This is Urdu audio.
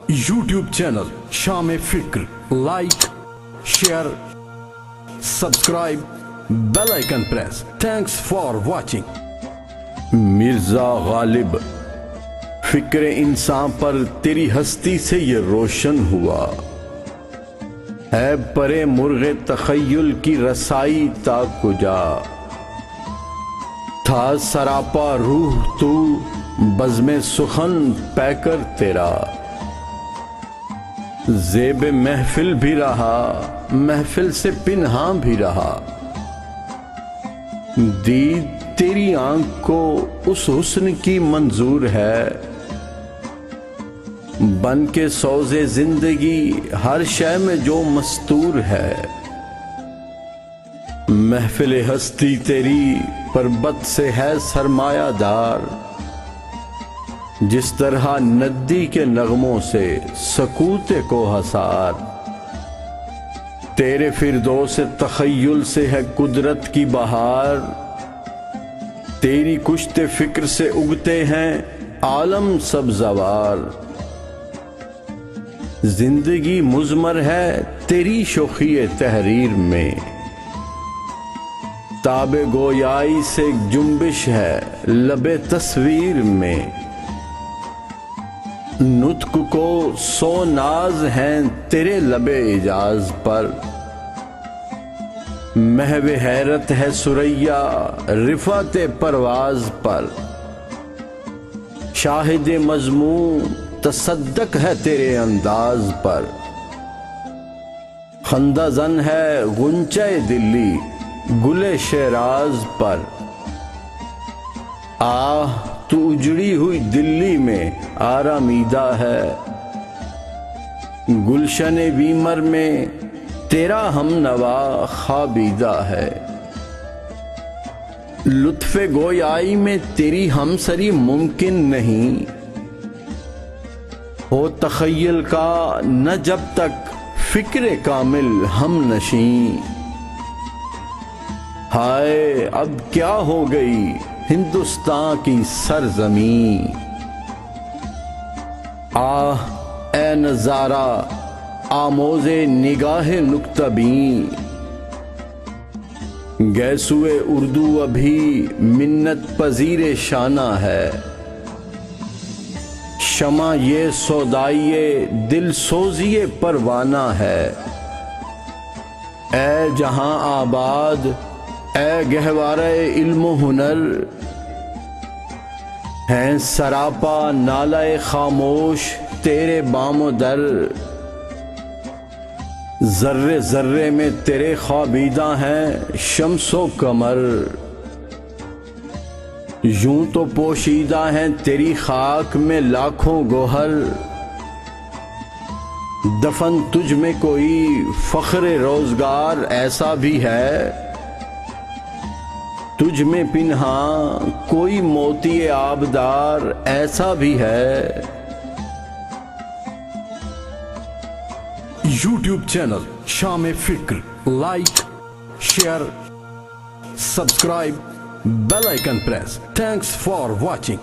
YouTube channel Sham e-Fikar, like, share, subscribe, bell icon press. Thanks for watching. Mirza Ghalib, فکر انسان پر تیری ہستی سے یہ روشن ہوا ہے، پرے مرغ تخیل کی رسائی تا کجا تھا، سراپا روح تو بزم سخن پے کر تیرا، زیب محفل بھی رہا محفل سے پنہاں بھی رہا، دید تیری آنکھ کو اس حسن کی منظور ہے، بن کے سوز زندگی ہر شے میں جو مستور ہے، محفل ہستی تیری پربت سے ہے سرمایہ دار، جس طرح ندی کے نغموں سے سکوت کو حسار، تیرے فردوس تخیل سے ہے قدرت کی بہار، تیری کشت فکر سے اگتے ہیں عالم سبزوار، زندگی مضمر ہے تیری شوخی تحریر میں، تاب گویائی سے جنبش ہے لب تصویر میں، نطق کو سو ناز ہیں تیرے لب اعجاز پر، محو حیرت ہے ثریا رفعت پرواز پر، شاہد مذموم تصدق ہے تیرے انداز پر، خندہ زن ہے غنچہ دلی گل شیراز پر، آہ تو اجڑی ہوئی دلی میں آرامیدہ ہے، گلشن بیمر میں تیرا ہم نوا خوابیدہ ہے، لطف گویائی میں تیری ہمسری ممکن نہیں، ہو تخیل کا نہ جب تک فکر کامل ہم نشیں، ہائے اب کیا ہو گئی ہندوستان کی سرزمین، آہ اے نظارہ آموز نگاہ نکتہ بین، گیسوئے اردو ابھی منت پذیر شانہ ہے، شمع یہ سودائیے دل سوزی پروانہ ہے، اے جہاں آباد اے گہوارہ علم و ہنر، ہیں سراپا نالہ خاموش تیرے بام و در، ذرے ذرے میں تیرے خوابیدہ ہیں شمس و قمر، یوں تو پوشیدہ ہیں تیری خاک میں لاکھوں گوہر، دفن تجھ میں کوئی فخر روزگار ایسا بھی ہے، تجھ میں پنہاں کوئی موتی آبدار ایسا بھی ہے۔ YouTube channel Sham e-Fikar, like, share, subscribe, bell icon press. Thanks for watching.